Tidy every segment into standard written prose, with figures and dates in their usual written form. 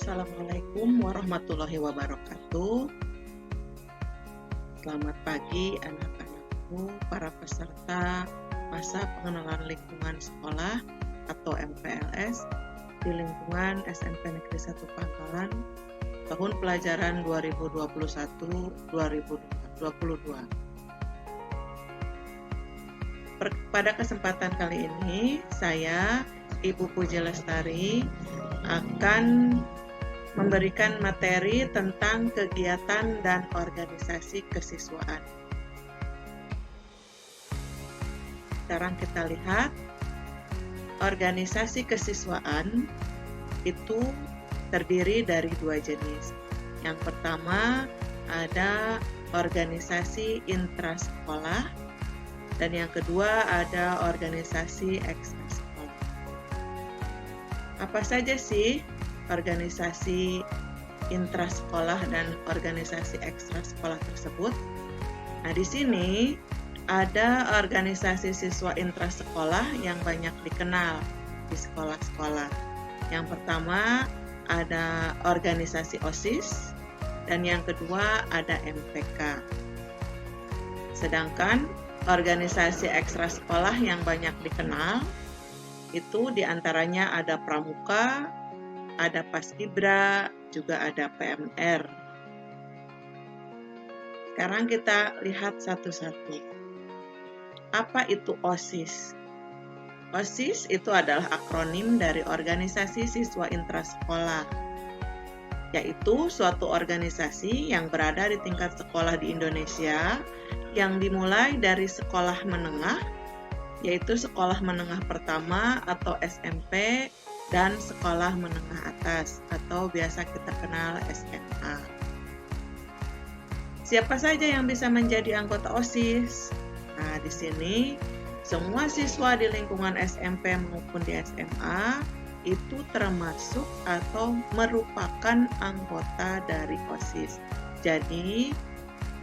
Assalamualaikum warahmatullahi wabarakatuh. Selamat pagi anak-anakku, para peserta masa pengenalan lingkungan sekolah atau MPLS di lingkungan SMP Negeri 1 Pangkalan tahun pelajaran 2021-2022. Pada kesempatan kali ini, saya, Ibu Puji Lestari, akan memberikan materi tentang kegiatan dan organisasi kesiswaan. Sekarang kita lihat, organisasi kesiswaan itu terdiri dari dua jenis. Yang pertama ada organisasi intrasekolah, dan yang kedua ada organisasi ekstrasekolah. Apa saja sih organisasi intrasekolah dan organisasi ekstrasekolah tersebut? Nah, di sini ada organisasi siswa intrasekolah yang banyak dikenal di sekolah-sekolah. Yang pertama ada organisasi OSIS, dan yang kedua ada MPK. Sedangkan organisasi ekstrasekolah yang banyak dikenal itu diantaranya ada Pramuka, ada Paskibra, juga ada PMR. Sekarang kita lihat satu-satu. Apa itu OSIS? OSIS itu adalah akronim dari organisasi siswa intrasekolah, yaitu suatu organisasi yang berada di tingkat sekolah di Indonesia yang dimulai dari sekolah menengah, yaitu sekolah menengah pertama atau SMP, dan sekolah menengah atas atau biasa kita kenal SMA. Siapa saja yang bisa menjadi anggota OSIS? Nah, di sini semua siswa di lingkungan SMP maupun di SMA itu termasuk atau merupakan anggota dari OSIS. Jadi,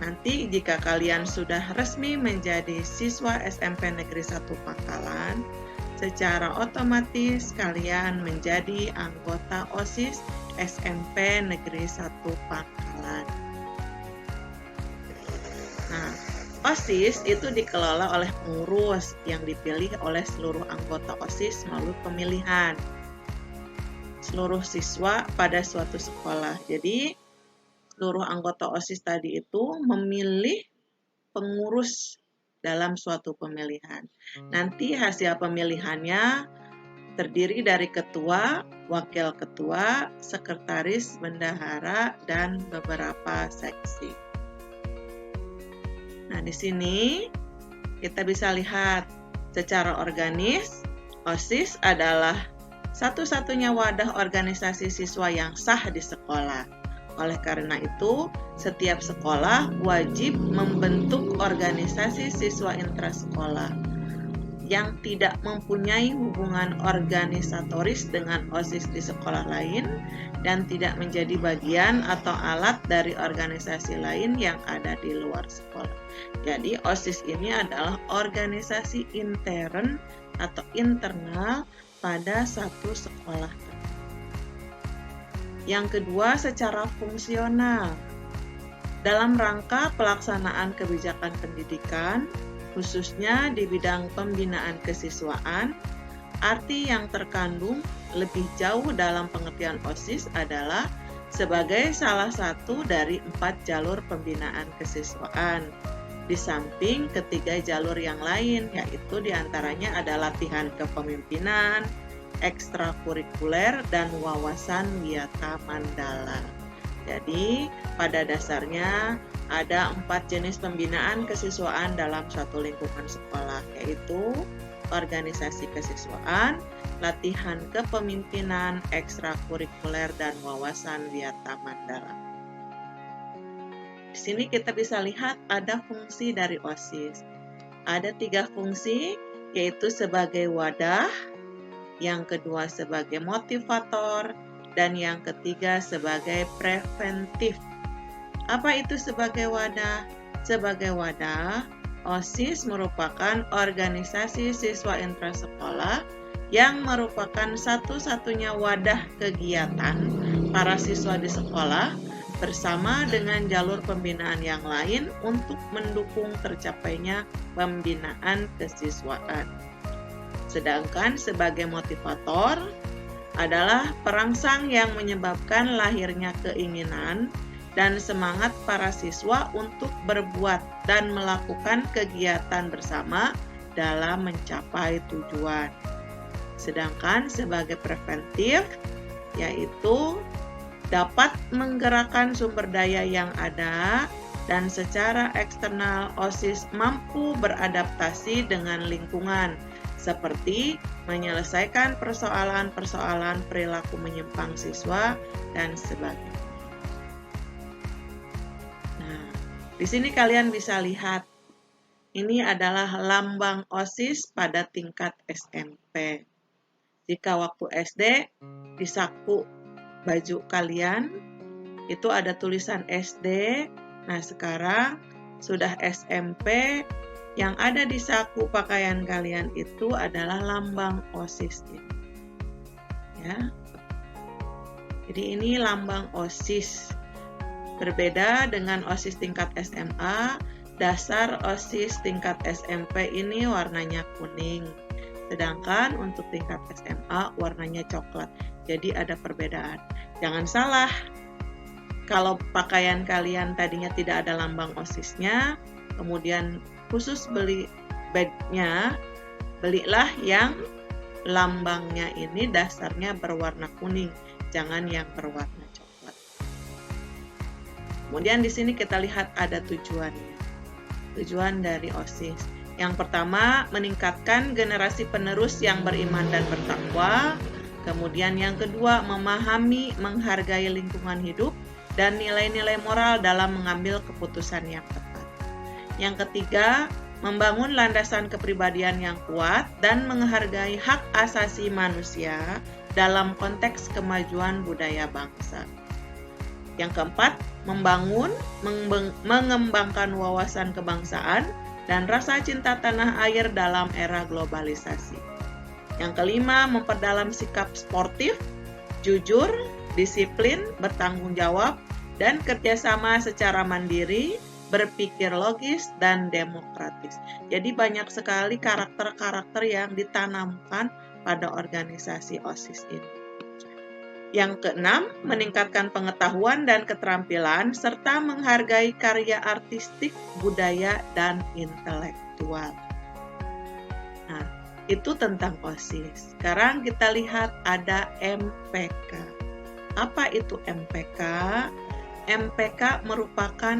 nanti jika kalian sudah resmi menjadi siswa SMP Negeri 1 Pangkalan, secara otomatis kalian menjadi anggota OSIS SMP Negeri 1 Pangkalan. Nah, OSIS itu dikelola oleh pengurus yang dipilih oleh seluruh anggota OSIS melalui pemilihan seluruh siswa pada suatu sekolah. Jadi, seluruh anggota OSIS tadi itu memilih pengurus dalam suatu pemilihan. Nanti hasil pemilihannya terdiri dari ketua, wakil ketua, sekretaris, bendahara, dan beberapa seksi. Nah, di sini kita bisa lihat secara organis, OSIS adalah satu-satunya wadah organisasi siswa yang sah di sekolah. Oleh karena itu, setiap sekolah wajib membentuk organisasi siswa intrasekolah yang tidak mempunyai hubungan organisatoris dengan OSIS di sekolah lain dan tidak menjadi bagian atau alat dari organisasi lain yang ada di luar sekolah. Jadi, OSIS ini adalah organisasi intern atau internal pada satu sekolah. Yang kedua, secara fungsional. Dalam rangka pelaksanaan kebijakan pendidikan, khususnya di bidang pembinaan kesiswaan, arti yang terkandung lebih jauh dalam pengertian OSIS adalah sebagai salah satu dari 4 jalur pembinaan kesiswaan, di samping ketiga jalur yang lain, yaitu diantaranya ada latihan kepemimpinan, ekstrakurikuler, dan wawasan Wiyata Mandala. Jadi, pada dasarnya ada 4 jenis pembinaan kesiswaan dalam suatu lingkungan sekolah, yaitu organisasi kesiswaan, latihan kepemimpinan, ekstrakurikuler, dan wawasan Wiyata Mandala. Di sini kita bisa lihat ada fungsi dari OSIS. Ada 3 fungsi, yaitu sebagai wadah, yang kedua sebagai motivator, dan yang ketiga sebagai preventif. Apa itu sebagai wadah? Sebagai wadah, OSIS merupakan organisasi siswa intrasekolah yang merupakan satu-satunya wadah kegiatan para siswa di sekolah bersama dengan jalur pembinaan yang lain untuk mendukung tercapainya pembinaan kesiswaan. Sedangkan sebagai motivator adalah perangsang yang menyebabkan lahirnya keinginan dan semangat para siswa untuk berbuat dan melakukan kegiatan bersama dalam mencapai tujuan. Sedangkan sebagai preventif, yaitu dapat menggerakkan sumber daya yang ada dan secara eksternal OSIS mampu beradaptasi dengan lingkungan, seperti menyelesaikan persoalan-persoalan perilaku menyimpang siswa dan sebagainya. Nah, di sini kalian bisa lihat, ini adalah lambang OSIS pada tingkat SMP. Jika waktu SD, di saku baju kalian, itu ada tulisan SD. Nah, sekarang sudah SMP, yang ada di saku pakaian kalian itu adalah lambang OSIS ini. Ya. Jadi ini lambang OSIS. Berbeda dengan OSIS tingkat SMA, dasar OSIS tingkat SMP ini warnanya kuning. Sedangkan untuk tingkat SMA warnanya coklat. Jadi ada perbedaan. Jangan salah, kalau pakaian kalian tadinya tidak ada lambang OSIS-nya, kemudian khusus beli badge-nya, belilah yang lambangnya ini dasarnya berwarna kuning, jangan yang berwarna coklat. Kemudian di sini kita lihat ada tujuannya. Tujuan dari OSIS. Yang pertama, meningkatkan generasi penerus yang beriman dan bertakwa. Kemudian yang kedua, memahami, menghargai lingkungan hidup dan nilai-nilai moral dalam mengambil keputusan yang tepat. Yang ketiga, membangun landasan kepribadian yang kuat dan menghargai hak asasi manusia dalam konteks kemajuan budaya bangsa. Yang keempat, membangun, mengembangkan wawasan kebangsaan dan rasa cinta tanah air dalam era globalisasi. Yang kelima, memperdalam sikap sportif, jujur, disiplin, bertanggung jawab, dan kerjasama secara mandiri, berpikir logis, dan demokratis. Jadi banyak sekali karakter-karakter yang ditanamkan pada organisasi OSIS ini. Yang keenam, meningkatkan pengetahuan dan keterampilan serta menghargai karya artistik, budaya, dan intelektual. Nah, itu tentang OSIS. Sekarang kita lihat ada MPK. Apa itu MPK? MPK merupakan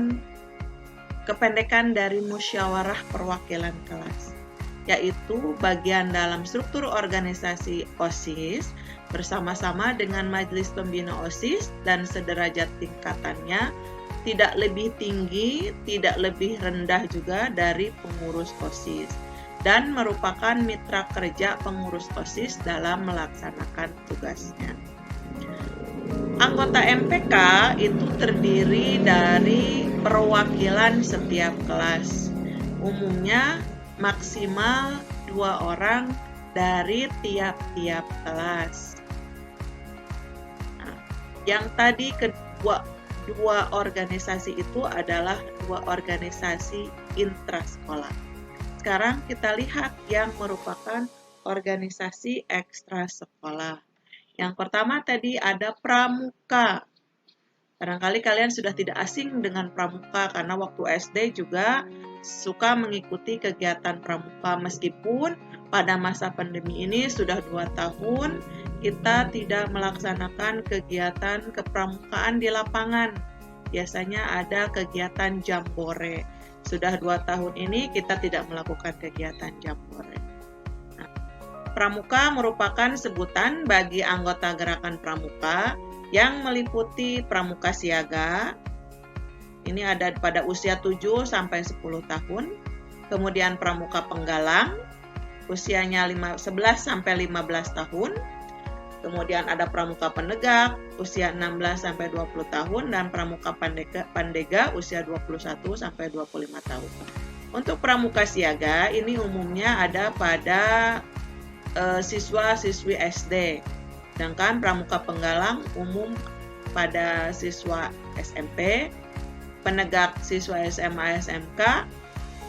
kependekan dari musyawarah perwakilan kelas, yaitu bagian dalam struktur organisasi OSIS bersama-sama dengan majelis pembina OSIS dan sederajat tingkatannya, tidak lebih tinggi, tidak lebih rendah juga dari pengurus OSIS, dan merupakan mitra kerja pengurus OSIS dalam melaksanakan tugasnya. Anggota MPK itu terdiri dari perwakilan setiap kelas, umumnya maksimal 2 orang dari tiap-tiap kelas. Nah, yang tadi dua organisasi itu adalah 2 organisasi intrasekolah. Sekarang kita lihat yang merupakan organisasi ekstrasekolah. Yang pertama tadi ada pramuka. Barangkali kalian sudah tidak asing dengan pramuka karena waktu SD juga suka mengikuti kegiatan pramuka, meskipun pada masa pandemi ini sudah 2 tahun kita tidak melaksanakan kegiatan kepramukaan di lapangan. Biasanya ada kegiatan jambore. Sudah 2 tahun ini kita tidak melakukan kegiatan jambore. Nah, pramuka merupakan sebutan bagi anggota gerakan pramuka yang meliputi pramuka siaga. Ini ada pada usia 7 sampai 10 tahun. Kemudian pramuka penggalang, usianya 11 sampai 15 tahun. Kemudian ada pramuka penegak, usia 16 sampai 20 tahun, dan pramuka pandega usia 21 sampai 25 tahun. Untuk pramuka siaga ini umumnya ada pada siswa-siswi SD. Sedangkan pramuka penggalang umum pada siswa SMP, penegak siswa SMA SMK,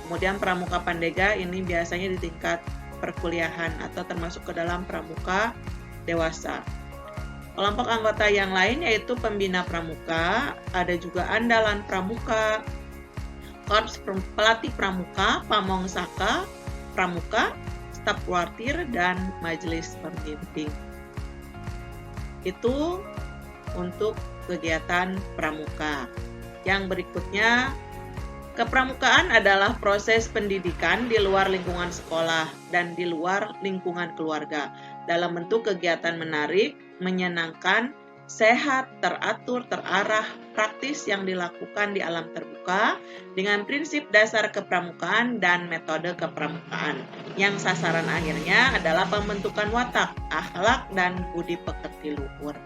kemudian pramuka pandega ini biasanya di tingkat perkuliahan atau termasuk ke dalam pramuka dewasa. Kelompok anggota yang lain yaitu pembina pramuka, ada juga andalan pramuka, korps pelatih pramuka, pamong saka, pramuka, staf kuartir, dan majelis pembimbing. Itu untuk kegiatan pramuka. Yang berikutnya, kepramukaan adalah proses pendidikan di luar lingkungan sekolah dan di luar lingkungan keluarga dalam bentuk kegiatan menarik, menyenangkan, sehat, teratur, terarah, praktis yang dilakukan di alam terbuka dengan prinsip dasar kepramukaan dan metode kepramukaan yang sasaran akhirnya adalah pembentukan watak, akhlak, dan budi pekerti luhur.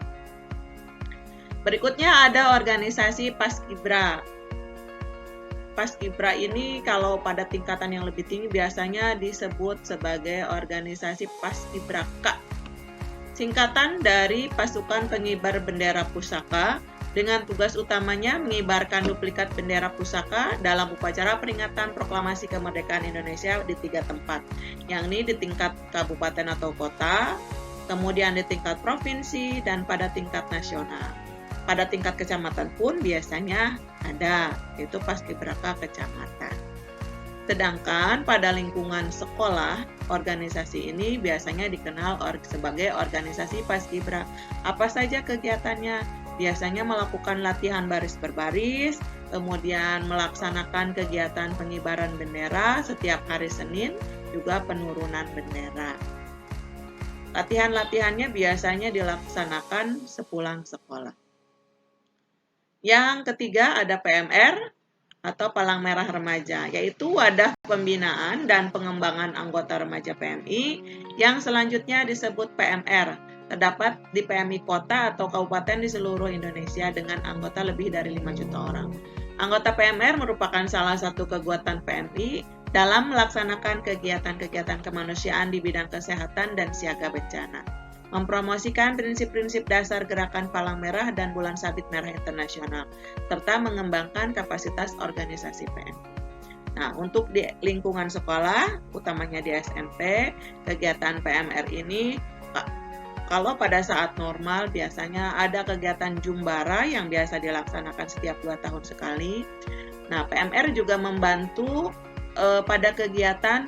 Berikutnya ada organisasi Paskibra. Paskibra ini kalau pada tingkatan yang lebih tinggi biasanya disebut sebagai organisasi Paskibraka. Singkatan dari Pasukan Pengibar Bendera Pusaka dengan tugas utamanya mengibarkan duplikat bendera pusaka dalam upacara peringatan proklamasi kemerdekaan Indonesia di 3 tempat, yakni di tingkat kabupaten atau kota, kemudian di tingkat provinsi, dan pada tingkat nasional. Pada tingkat kecamatan pun biasanya ada, yaitu Paskibraka kecamatan. Sedangkan pada lingkungan sekolah, organisasi ini biasanya dikenal sebagai organisasi Paskibra. Apa saja kegiatannya? Biasanya melakukan latihan baris berbaris, kemudian melaksanakan kegiatan pengibaran bendera setiap hari Senin, juga penurunan bendera. Latihan-latihannya biasanya dilaksanakan sepulang sekolah. Yang ketiga ada PMR, atau Palang Merah Remaja, yaitu wadah pembinaan dan pengembangan anggota remaja PMI yang selanjutnya disebut PMR. Terdapat di PMI kota atau kabupaten di seluruh Indonesia dengan anggota lebih dari 5 juta orang. Anggota PMR merupakan salah satu kekuatan PMI dalam melaksanakan kegiatan-kegiatan kemanusiaan di bidang kesehatan dan siaga bencana, mempromosikan prinsip-prinsip dasar gerakan Palang Merah dan Bulan Sabit Merah Internasional, serta mengembangkan kapasitas organisasi PMI. Nah, untuk di lingkungan sekolah, utamanya di SMP, kegiatan PMR ini, kalau pada saat normal biasanya ada kegiatan Jumbara yang biasa dilaksanakan setiap 2 tahun sekali. Nah, PMR juga membantu pada kegiatan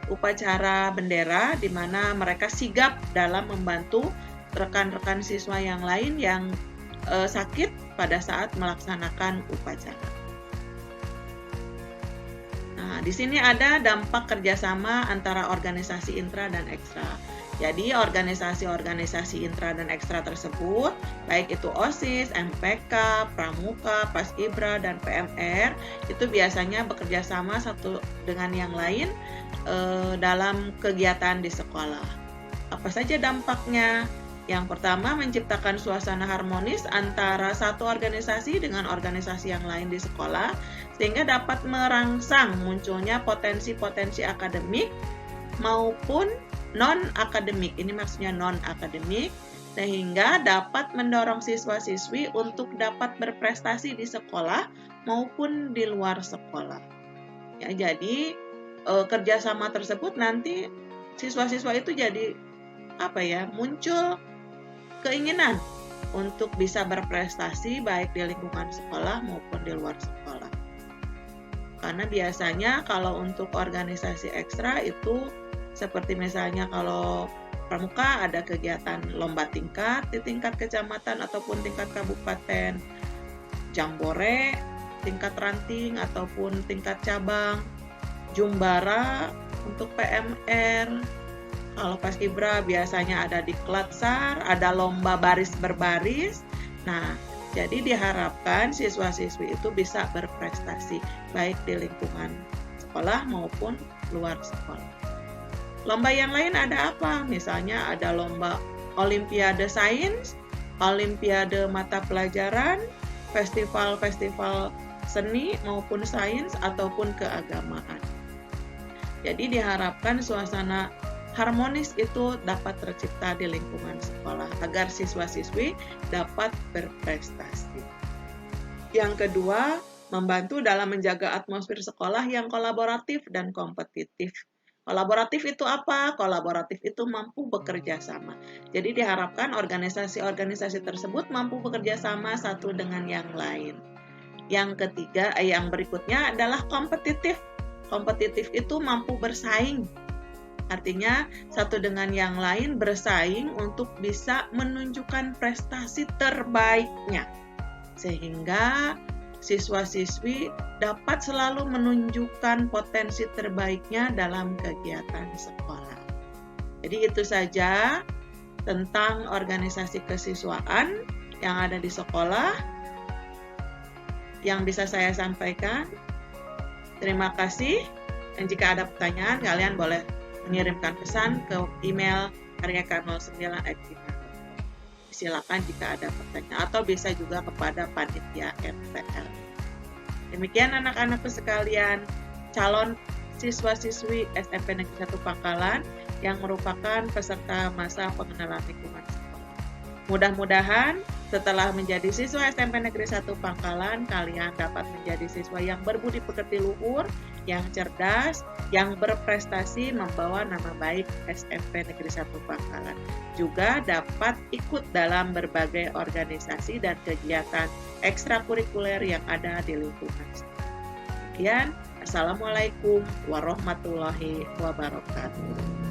upacara bendera di mana mereka sigap dalam membantu rekan-rekan siswa yang lain yang sakit pada saat melaksanakan upacara. Nah, di sini ada dampak kerjasama antara organisasi intra dan ekstra. Jadi organisasi-organisasi intra dan ekstra tersebut, baik itu OSIS, MPK, Pramuka, Paskibra, dan PMR, itu biasanya bekerja sama satu dengan yang lain dalam kegiatan di sekolah. Apa saja dampaknya? Yang pertama, menciptakan suasana harmonis antara satu organisasi dengan organisasi yang lain di sekolah, sehingga dapat merangsang munculnya potensi-potensi akademik maupun non-akademik. Ini maksudnya non-akademik, sehingga dapat mendorong siswa-siswi untuk dapat berprestasi di sekolah maupun di luar sekolah. Ya, jadi kerjasama tersebut nanti siswa-siswa itu jadi muncul keinginan untuk bisa berprestasi baik di lingkungan sekolah maupun di luar sekolah. Karena biasanya kalau untuk organisasi ekstra itu seperti misalnya kalau Pramuka ada kegiatan lomba tingkat di tingkat kecamatan ataupun tingkat kabupaten, Jambore tingkat ranting ataupun tingkat cabang, Jumbara untuk PMR. Kalau Paskibra biasanya ada di Klatsar, ada lomba baris berbaris. Nah, jadi diharapkan siswa-siswi itu bisa berprestasi baik di lingkungan sekolah maupun luar sekolah. Lomba yang lain ada apa? Misalnya ada lomba Olimpiade Sains, Olimpiade Mata Pelajaran, festival-festival seni maupun sains ataupun keagamaan. Jadi diharapkan suasana harmonis itu dapat tercipta di lingkungan sekolah agar siswa-siswi dapat berprestasi. Yang kedua, membantu dalam menjaga atmosfer sekolah yang kolaboratif dan kompetitif. Kolaboratif itu apa? Kolaboratif itu mampu bekerja sama. Jadi diharapkan organisasi-organisasi tersebut mampu bekerja sama satu dengan yang lain. Yang ketiga, yang berikutnya adalah kompetitif. Kompetitif itu mampu bersaing. Artinya satu dengan yang lain bersaing untuk bisa menunjukkan prestasi terbaiknya. Sehingga siswa-siswi dapat selalu menunjukkan potensi terbaiknya dalam kegiatan sekolah. Jadi itu saja tentang organisasi kesiswaan yang ada di sekolah yang bisa saya sampaikan. Terima kasih. Dan jika ada pertanyaan, kalian boleh mengirimkan pesan ke email karyaka09@gmail.com. Silakan jika ada pertanyaan atau bisa juga kepada panitia MPL. Demikian anak-anakku sekalian, calon siswa-siswi SMP Negeri 1 Pangkalan yang merupakan peserta masa pengenalan lingkungan sekolah. Mudah-mudahan setelah menjadi siswa SMP Negeri 1 Pangkalan, kalian dapat menjadi siswa yang berbudi pekerti luhur, yang cerdas, yang berprestasi membawa nama baik SMP Negeri 1 Pangkalan. Juga dapat ikut dalam berbagai organisasi dan kegiatan ekstrakurikuler yang ada di lingkungan. Sekian, Assalamualaikum warahmatullahi wabarakatuh.